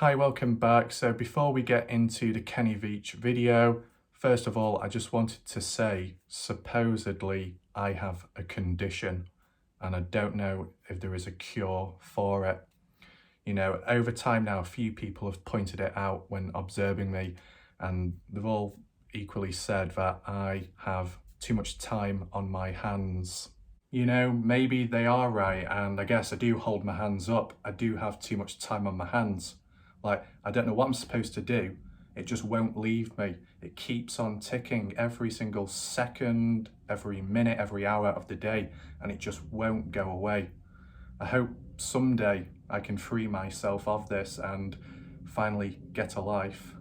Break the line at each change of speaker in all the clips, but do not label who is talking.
Hi, welcome back. So before we get into the Kenny Veach video, first of all, I just wanted to say, supposedly I have a condition and I don't know if there is a cure for it. You know, over time now, a few people have pointed it out when observing me, and they've all equally said that I have too much time on my hands. You know, maybe they are right, and I guess I do hold my hands up. I do have too much time on my hands. Like, I don't know what I'm supposed to do. It just won't leave me. It keeps on ticking every single second, every minute, every hour of the day, and it just won't go away. I hope someday I can free myself of this and finally get a life.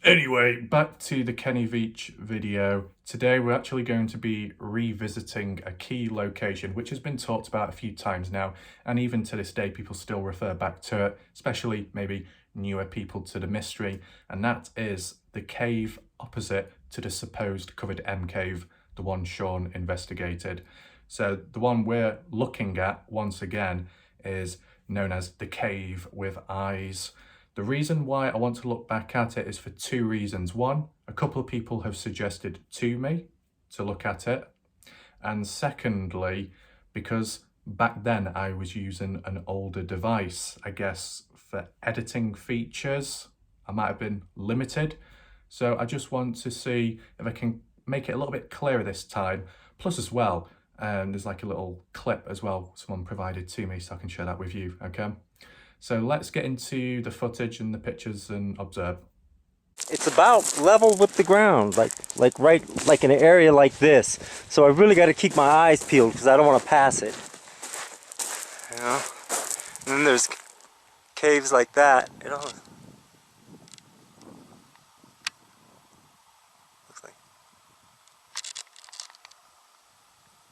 Anyway, back to the Kenny Veach video. Today we're actually going to be revisiting a key location which has been talked about a few times now, and even to this day people still refer back to it, especially maybe newer people to the mystery, and that is the cave opposite to the supposed covered M cave, the one Sean investigated. So the one we're looking at once again is known as the cave with eyes. The reason why I want to look back at it is for two reasons. One, a couple of people have suggested to me to look at it. And secondly, because back then I was using an older device, I guess for editing features, I might have been limited. So I just want to see if I can make it a little bit clearer this time. Plus as well, there's like a little clip as well someone provided to me, so I can share that with you, okay? So let's get into the footage and the pictures and observe.
It's about level with the ground, like in an area like this. So I really got to keep my eyes peeled because I don't want to pass it. You know? And then there's caves like that. You know. Looks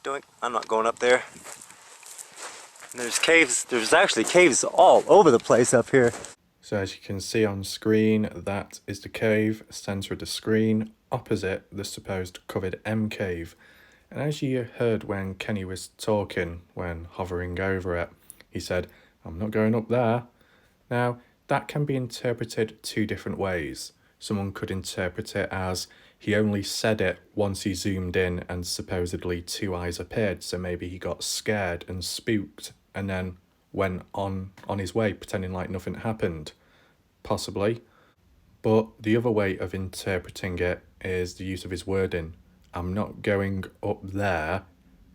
like. I'm not going up there. And there's caves. There's actually caves all over the place up here.
So as you can see on screen, that is the cave, center of the screen, opposite the supposed covered M cave. And as you heard when Kenny was talking, when hovering over it, he said, "I'm not going up there." Now, that can be interpreted two different ways. Someone could interpret it as he only said it once he zoomed in and supposedly two eyes appeared, so maybe he got scared and spooked and then went on his way pretending like nothing happened. Possibly. But the other way of interpreting it is the use of his wording. I'm not going up there,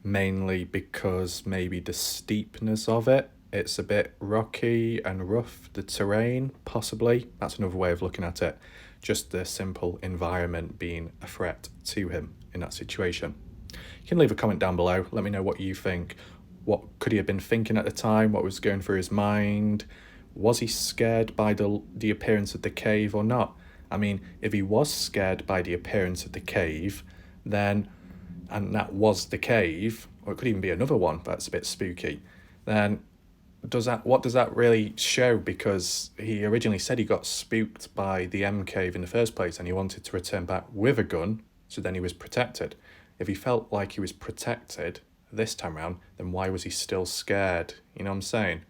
mainly because maybe the steepness of it. It's a bit rocky and rough, the terrain, possibly. That's another way of looking at it. Just the simple environment being a threat to him in that situation. You can leave a comment down below. Let me know what you think. What could he have been thinking at the time? What was going through his mind? Was he scared by the appearance of the cave or not? I mean, if he was scared by the appearance of the cave, then, and that was the cave, or it could even be another one that's a bit spooky, then what does that really show? Because he originally said he got spooked by the M cave in the first place and he wanted to return back with a gun, so then he was protected. If he felt like he was protected this time around, then why was he still scared? You know what I'm saying?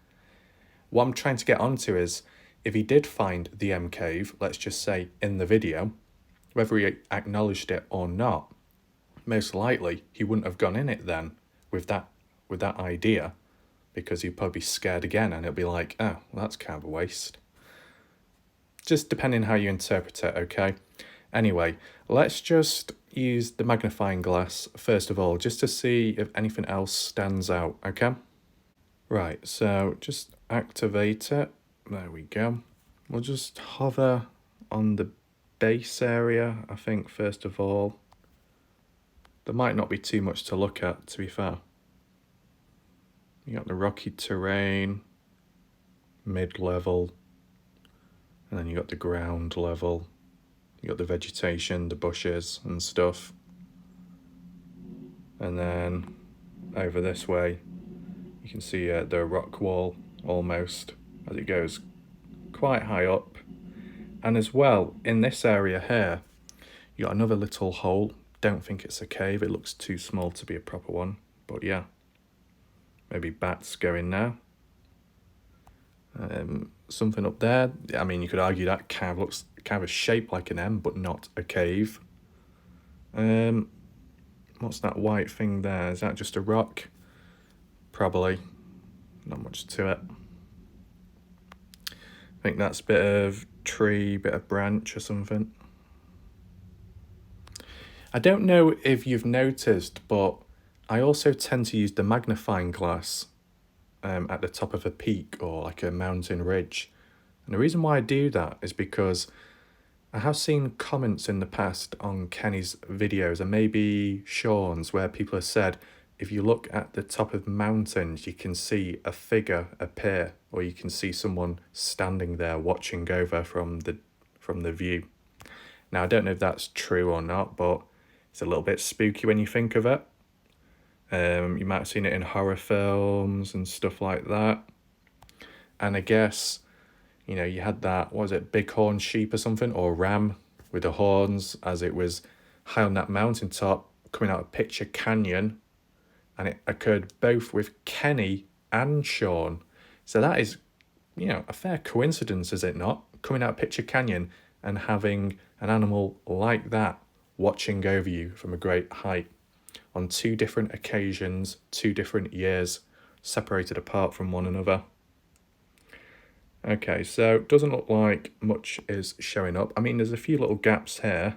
What I'm trying to get onto is, if he did find the M cave, let's just say in the video, whether he acknowledged it or not, most likely he wouldn't have gone in it then with that idea, because he'd probably be scared again and it'll be like, oh, well, that's kind of a waste. Just depending how you interpret it, okay? Anyway, let's just use the magnifying glass first of all, just to see if anything else stands out, okay? Right, so just activate it. There we go. We'll just hover on the base area, I think, first of all. There might not be too much to look at, to be fair. You got the rocky terrain, mid-level, and then you got the ground level. You got the vegetation, the bushes and stuff. And then over this way, you can see the rock wall almost as it goes quite high up. And as well, in this area here, you got another little hole. Don't think it's a cave, it looks too small to be a proper one, but yeah. Maybe bats go in there. Something up there. I mean, you could argue that kind of looks kind of shaped like an M, but not a cave. What's that white thing there? Is that just a rock? Probably. Not much to it. I think that's a bit of tree, bit of branch or something. I don't know if you've noticed, but I also tend to use the magnifying glass at the top of a peak or like a mountain ridge. And the reason why I do that is because I have seen comments in the past on Kenny's videos and maybe Sean's where people have said if you look at the top of mountains, you can see a figure appear, or you can see someone standing there watching over from the view. Now I don't know if that's true or not, but it's a little bit spooky when you think of it. You might have seen it in horror films and stuff like that. And I guess, you know, you had that, what was it, bighorn sheep or something, or ram with the horns as it was high on that mountaintop coming out of Picture Canyon. And it occurred both with Kenny and Sean. So that is, you know, a fair coincidence, is it not? Coming out of Picture Canyon and having an animal like that watching over you from a great height on two different occasions, 2 different years, separated apart from one another. Okay, so it doesn't look like much is showing up. I mean, there's a few little gaps here,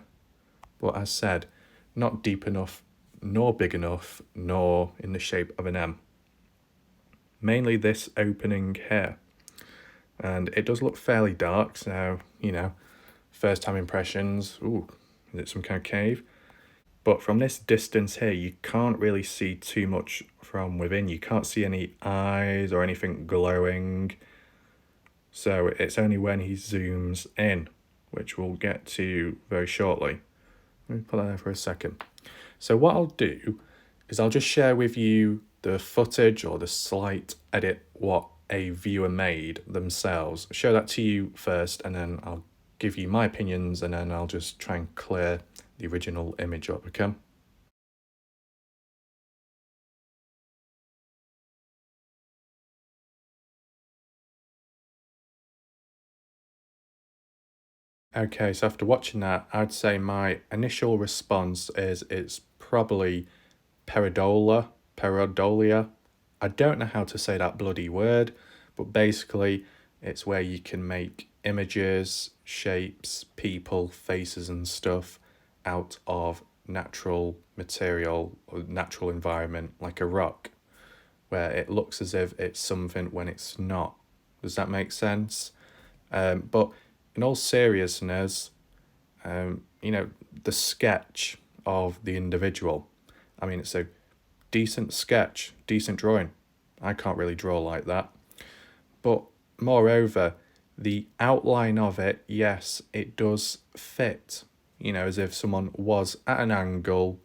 but as said, not deep enough, nor big enough, nor in the shape of an M. Mainly this opening here. And it does look fairly dark, so, you know, first time impressions, ooh, is it some kind of cave? But from this distance here, you can't really see too much from within. You can't see any eyes or anything glowing. So it's only when he zooms in, which we'll get to very shortly. Let me put that there for a second. So what I'll do is I'll just share with you the footage or the slight edit what a viewer made themselves. Show that to you first, and then I'll give you my opinions, and then I'll just try and clear the original image up, okay? Okay, so after watching that, I'd say my initial response is it's probably Pareidolia. I don't know how to say that bloody word, but basically it's where you can make images, shapes, people, faces and stuff out of natural material or natural environment, like a rock, where it looks as if it's something when it's not. Does that make sense? But in all seriousness, you know, the sketch of the individual, I mean, it's a decent sketch, decent drawing. I can't really draw like that. But moreover, the outline of it, yes, it does fit. You know, as if someone was at an angle,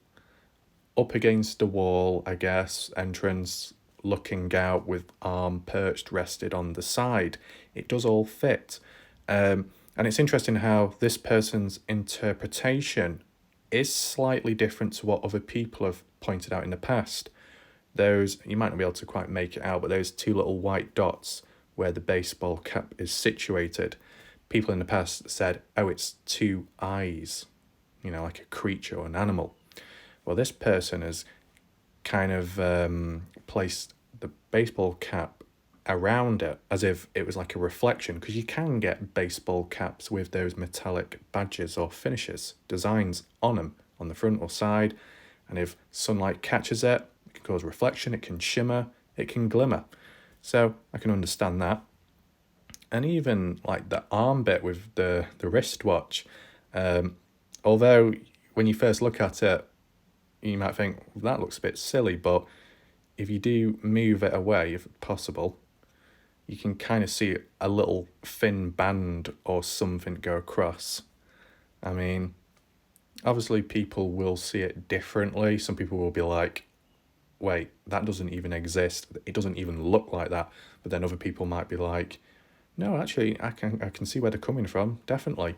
up against the wall, I guess, entrance, looking out with arm perched, rested on the side. It does all fit. And it's interesting how this person's interpretation is slightly different to what other people have pointed out in the past. Those, you might not be able to quite make it out, but those 2 little white dots where the baseball cap is situated, people in the past said, oh, it's 2 eyes, you know, like a creature or an animal. Well, this person has kind of placed the baseball cap around it as if it was like a reflection, because you can get baseball caps with those metallic badges or finishes, designs on them, on the front or side, and if sunlight catches it, it can cause reflection, it can shimmer, it can glimmer. So I can understand that. And even like the arm bit with the wristwatch, although when you first look at it, you might think that looks a bit silly, but if you do move it away, if possible, you can kind of see a little thin band or something go across. I mean, obviously people will see it differently. Some people will be like, wait, that doesn't even exist. It doesn't even look like that. But then other people might be like, no, actually, I can see where they're coming from, definitely.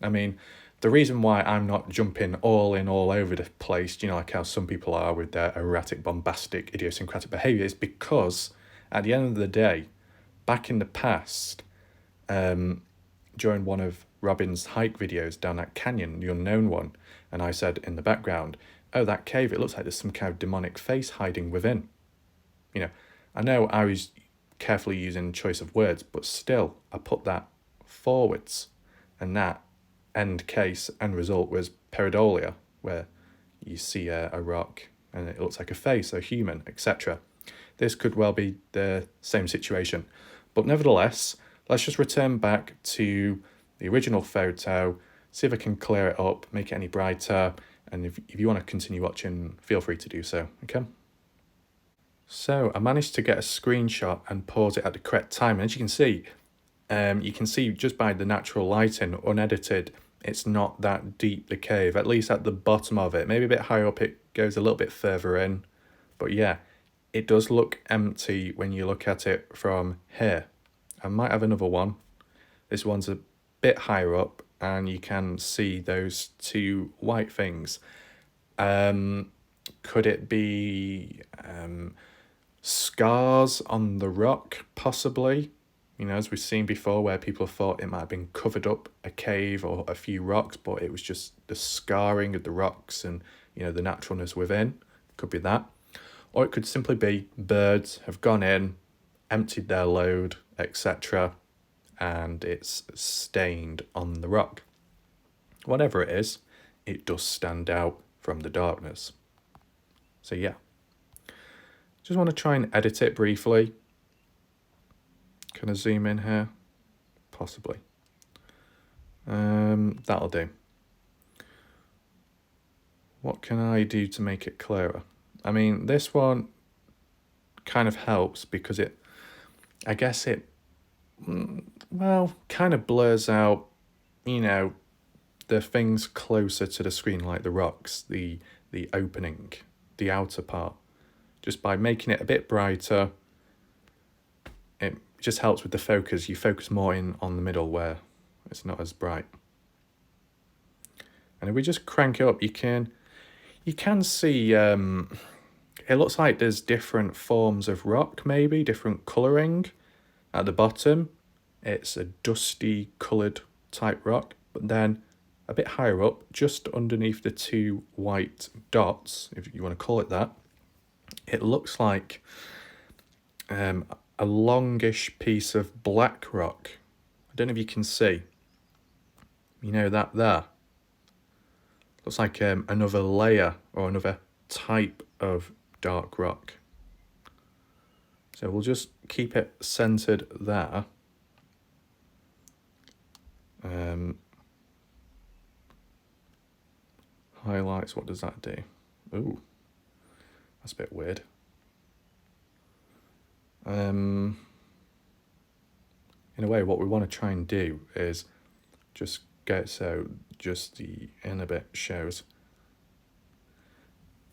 I mean, the reason why I'm not jumping all in all over the place, you know, like how some people are with their erratic, bombastic, idiosyncratic behaviour, is because at the end of the day, back in the past, during one of Robin's hike videos down that canyon, the unknown one, and I said in the background, oh, that cave, it looks like there's some kind of demonic face hiding within. You know, I know I was carefully using choice of words, but still, I put that forwards, and that end result was Pareidolia, where you see a rock and it looks like a face, a human, etc. This could well be the same situation. But nevertheless, let's just return back to the original photo, see if I can clear it up, make it any brighter, and if you want to continue watching, feel free to do so, okay? So I managed to get a screenshot and pause it at the correct time. And as you can see just by the natural lighting, unedited, it's not that deep, the cave, at least at the bottom of it. Maybe a bit higher up, it goes a little bit further in. But yeah, it does look empty when you look at it from here. I might have another one. This one's a bit higher up and you can see those two white things. Could it be scars on the rock, possibly? You know, as we've seen before, where people thought it might have been covered up a cave or a few rocks, but it was just the scarring of the rocks and, you know, the naturalness within. Could be that. Or it could simply be birds have gone in, emptied their load, etc., and it's stained on the rock. Whatever it is, it does stand out from the darkness. So yeah. Just want to try and edit it briefly. Can I zoom in here? Possibly. That'll do. What can I do to make it clearer? I mean, this one kind of helps because I guess it, well, kind of blurs out, you know, the things closer to the screen, like the rocks, the opening, the outer part. Just by making it a bit brighter, it just helps with the focus. You focus more in on the middle where it's not as bright. And if we just crank it up, you can see, it looks like there's different forms of rock, maybe, different colouring. At the bottom, it's a dusty coloured type rock, but then a bit higher up, just underneath the two white dots, if you want to call it that, it looks like a longish piece of black rock. I don't know if you can see. You know that there? Looks like another layer or another type of dark rock. So we'll just keep it centered there. Highlights, what does that do? Ooh, that's a bit weird. In a way, what we want to try and do is just get so just the inner bit shows.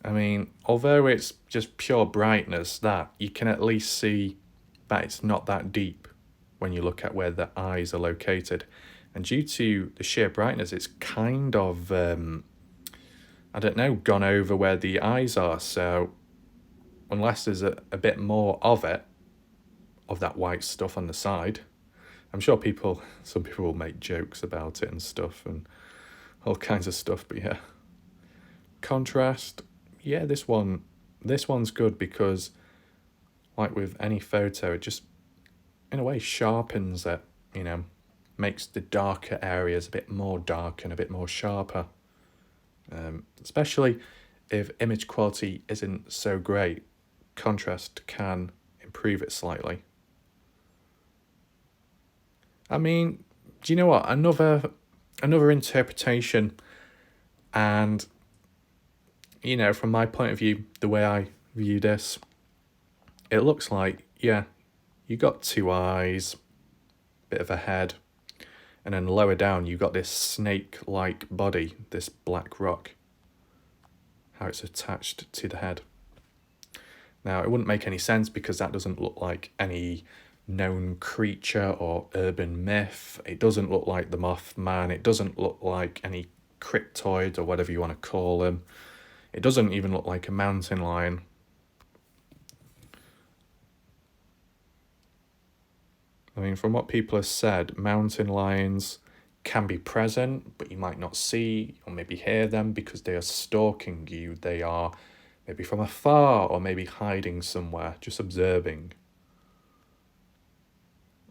I mean, although it's just pure brightness, that you can at least see that it's not that deep when you look at where the eyes are located. And due to the sheer brightness, it's kind of, I don't know, gone over where the eyes are. So unless there's a bit more of it, of that white stuff on the side, I'm sure some people will make jokes about it and stuff and all kinds of stuff, but yeah. Contrast, yeah, this one's good because, like with any photo, it just, in a way, sharpens it, you know, makes the darker areas a bit more dark and a bit more sharper. Especially if image quality isn't so great, contrast can improve it slightly. I mean, do you know what? Another interpretation, and, you know, from my point of view, the way I view this, it looks like, yeah, you got two eyes, bit of a head, and then lower down you got this snake-like body, this black rock, how it's attached to the head. Now, it wouldn't make any sense because that doesn't look like any known creature or urban myth. It doesn't look like the Mothman. It doesn't look like any cryptoids or whatever you want to call them. It doesn't even look like a mountain lion. I mean, from what people have said, mountain lions can be present, but you might not see or maybe hear them because they are stalking you. They are maybe from afar or maybe hiding somewhere, just observing.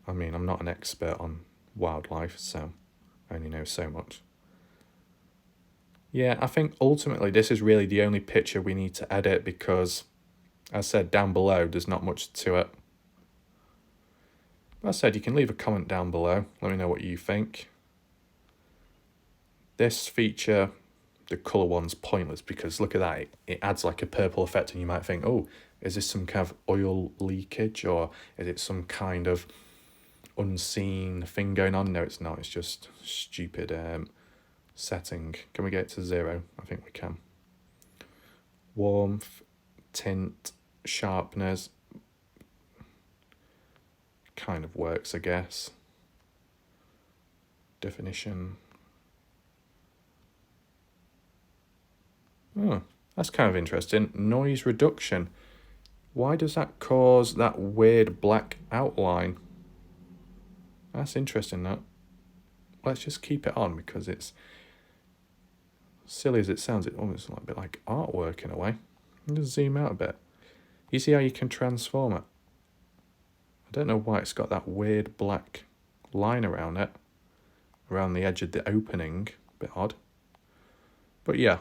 I mean, I'm not an expert on wildlife, so I only know so much. Yeah, I think ultimately this is really the only picture we need to edit because, as I said, down below, there's not much to it. As I said, you can leave a comment down below. Let me know what you think. This feature, the colour one's pointless because look at that. It adds like a purple effect and you might think, oh, is this some kind of oil leakage or is it some kind of unseen thing going on? No, it's not. It's just stupid setting. Can we get it to 0? I think we can. Warmth, tint, sharpness. Kind of works, I guess. Definition. Oh, that's kind of interesting. Noise reduction. Why does that cause that weird black outline? That's interesting, that. Let's just keep it on because it's silly as it sounds. It's almost like a bit like artwork in a way. Just zoom out a bit. You see how you can transform it? I don't know why it's got that weird black line around it, around the edge of the opening. A bit odd. But yeah,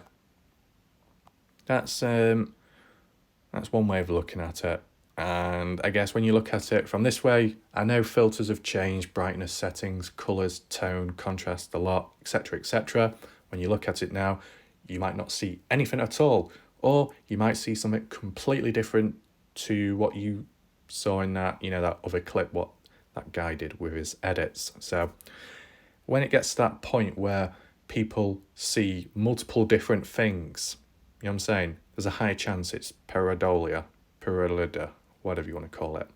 that's one way of looking at it. And I guess when you look at it from this way, I know filters have changed, brightness settings, colours, tone, contrast a lot, etc, etc. When you look at it now, you might not see anything at all, or you might see something completely different to what you saw in that, that other clip, what that guy did with his edits. So when it gets to that point where people see multiple different things, you know what I'm saying? There's a high chance it's Pareidolia, whatever you want to call it.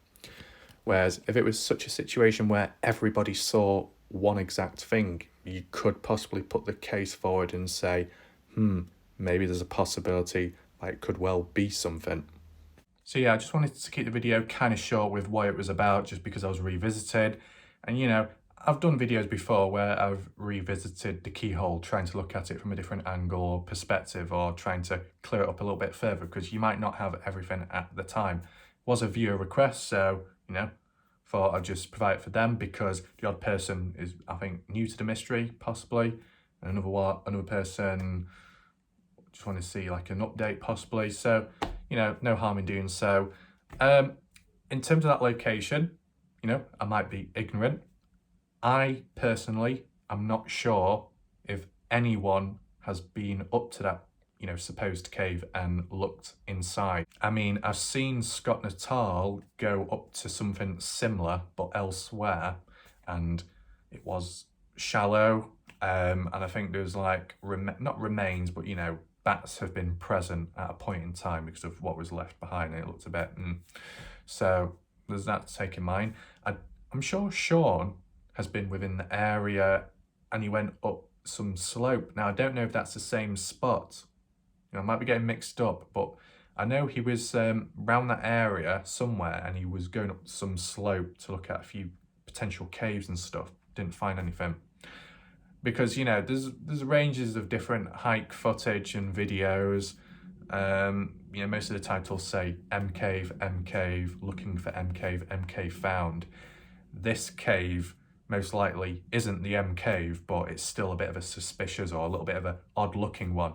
Whereas if it was such a situation where everybody saw one exact thing, you could possibly put the case forward and say, maybe there's a possibility that it could well be something. So yeah, I just wanted to keep the video kind of short with what it was about, just because I was revisited. And I've done videos before where I've revisited the keyhole, trying to look at it from a different angle or perspective, or trying to clear it up a little bit further, because you might not have everything at the time. It was a viewer request, so, thought I'd just provide it for them, because the odd person is, I think, new to the mystery, possibly. And another person just want to see like an update, possibly. So, no harm in doing so. In terms of that location, I might be ignorant. I personally am not sure if anyone has been up to that, supposed cave and looked inside. I mean, I've seen Scott Natal go up to something similar, but elsewhere, and it was shallow. And I think there's like, not remains, but, bats have been present at a point in time because of what was left behind. It looked a bit, so there's that to take in mind. I'm sure Sean has been within the area and he went up some slope. Now, I don't know if that's the same spot. I might be getting mixed up, but I know he was around that area somewhere and he was going up some slope to look at a few potential caves and stuff. Didn't find anything. Because, there's ranges of different hike footage and videos. Most of the titles say M cave, looking for M cave found. This cave most likely isn't the M cave, but it's still a bit of a suspicious or a little bit of an odd looking one.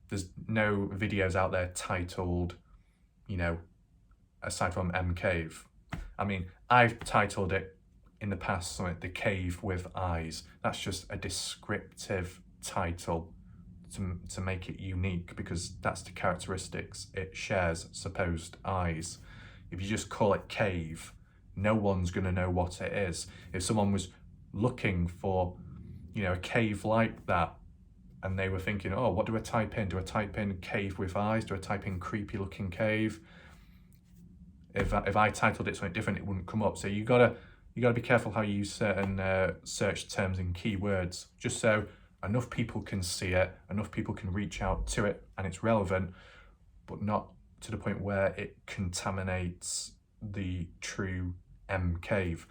There's no videos out there titled, aside from M cave. I mean, I've titled it in the past something, The Cave with Eyes. That's just a descriptive title to make it unique, because that's the characteristics it shares, supposed eyes. If you just call it cave, no one's going to know what it is. If someone was looking for, a cave like that, and they were thinking, oh, what do I type in? Do I type in cave with eyes? Do I type in creepy looking cave? If I titled it something different, it wouldn't come up. So you gotta be careful how you use certain search terms and keywords, just so enough people can see it, enough people can reach out to it, and it's relevant, but not to the point where it contaminates the true M cave.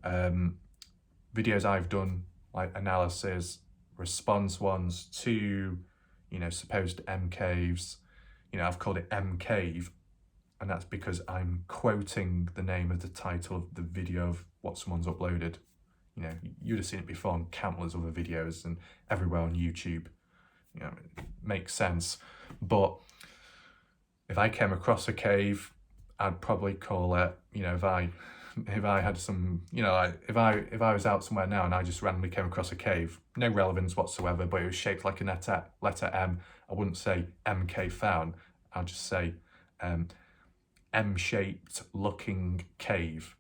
videos I've done, like analysis, response ones to, supposed M caves. I've called it M cave, and that's because I'm quoting the name of the title of the video of what someone's uploaded. You'd have seen it before on countless other videos and everywhere on YouTube. It makes sense. But if I came across a cave, I'd probably call it, if I had some, if I was out somewhere now and I just randomly came across a cave, no relevance whatsoever, but it was shaped like a letter M, I wouldn't say M cave found. I'd just say M-shaped looking cave,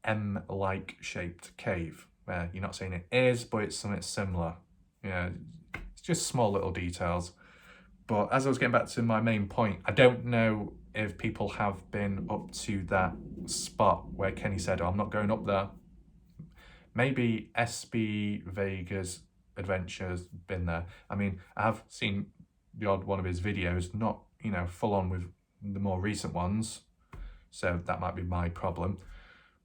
M-like shaped cave. You're not saying it is, but it's something similar. It's just small little details. But as I was getting back to my main point, I don't know if people have been up to that spot where Kenny said, "Oh, I'm not going up there." Maybe SB Vega's adventures been there. I mean, I have seen the odd one of his videos, not, full on with the more recent ones. So that might be my problem.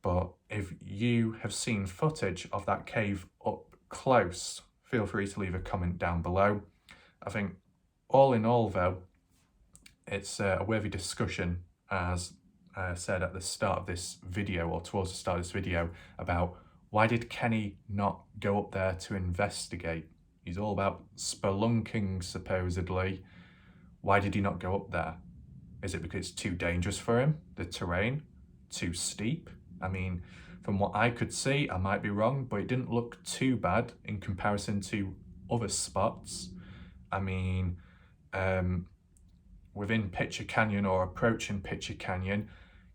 But if you have seen footage of that cave up close, feel free to leave a comment down below. I think all in all, though, it's a worthy discussion, as I said at the start of this video, or towards the start of this video, about why did Kenny not go up there to investigate? He's all about spelunking, supposedly. Why did he not go up there? Is it because it's too dangerous for him? The terrain? Too steep? I mean, from what I could see, I might be wrong, but it didn't look too bad in comparison to other spots. I mean, within Pitcher Canyon or approaching Pitcher Canyon,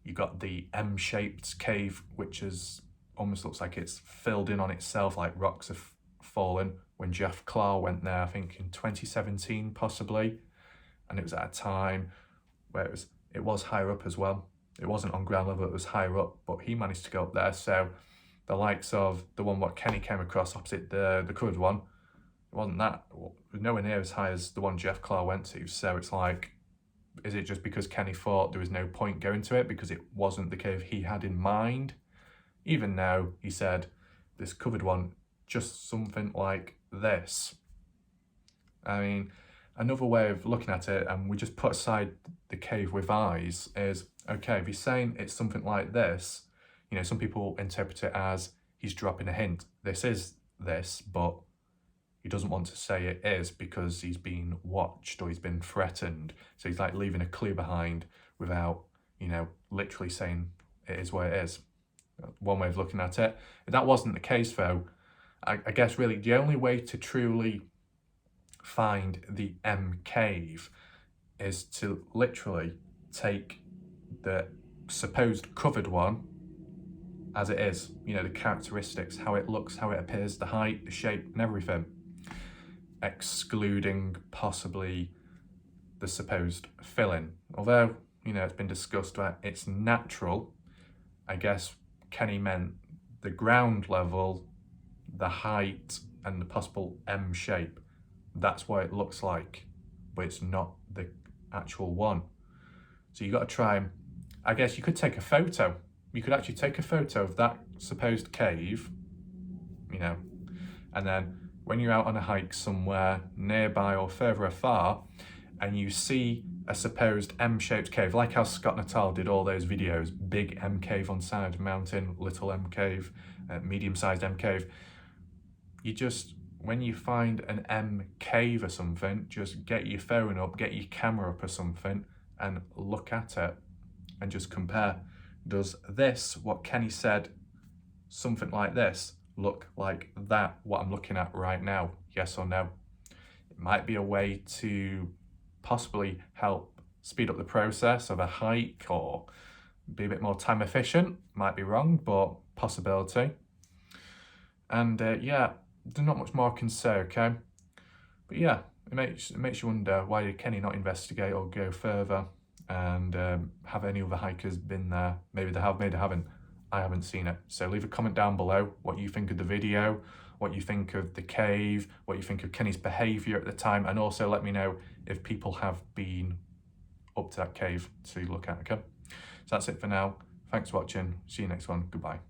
you got the M-shaped cave, which is almost looks like it's filled in on itself, like rocks have fallen. When Jeff Clark went there, I think in 2017 possibly, and it was at a time where it was higher up as well. It wasn't on ground level, it was higher up, but he managed to go up there. So the likes of the one what Kenny came across opposite the covered one, it wasn't that, nowhere near as high as the one Jeff Clark went to. So it's like, is it just because Kenny thought there was no point going to it because it wasn't the cave he had in mind? Even though he said this covered one, just something like this. I mean, another way of looking at it, and we just put aside the cave with eyes, is, okay, if he's saying it's something like this, some people interpret it as he's dropping a hint. This is this, but he doesn't want to say it is because he's been watched or he's been threatened. So he's like leaving a clue behind without, literally saying it is what it is. One way of looking at it. If that wasn't the case, though, I guess really the only way to truly find the M cave is to literally take the supposed covered one as it is, the characteristics, how it looks, how it appears, the height, the shape, and everything, excluding possibly the supposed fill-in. Although, it's been discussed that it's natural, I guess Kenny meant the ground level, the height, and the possible M shape. That's what it looks like, but it's not the actual one. So you got to try and, I guess you could take a photo. You could actually take a photo of that supposed cave, and then when you're out on a hike somewhere nearby or further afar, and you see a supposed M-shaped cave, like how Scott Natal did all those videos, big M cave on side of mountain, little M cave, medium-sized M cave, you just, when you find an M cave or something, just get your phone up, get your camera up or something, and look at it and just compare. Does this, what Kenny said, something like this, look like that, what I'm looking at right now? Yes or no? It might be a way to possibly help speed up the process of a hike or be a bit more time efficient. Might be wrong, but possibility. And yeah, there's not much more I can say, okay? But yeah, it makes you wonder, why did Kenny not investigate or go further? And have any other hikers been there? Maybe they have, maybe they haven't. I haven't seen it. So leave a comment down below what you think of the video, what you think of the cave, what you think of Kenny's behaviour at the time, and also let me know if people have been up to that cave to look at, okay? So that's it for now. Thanks. Thanks for watching. See you next one. Goodbye.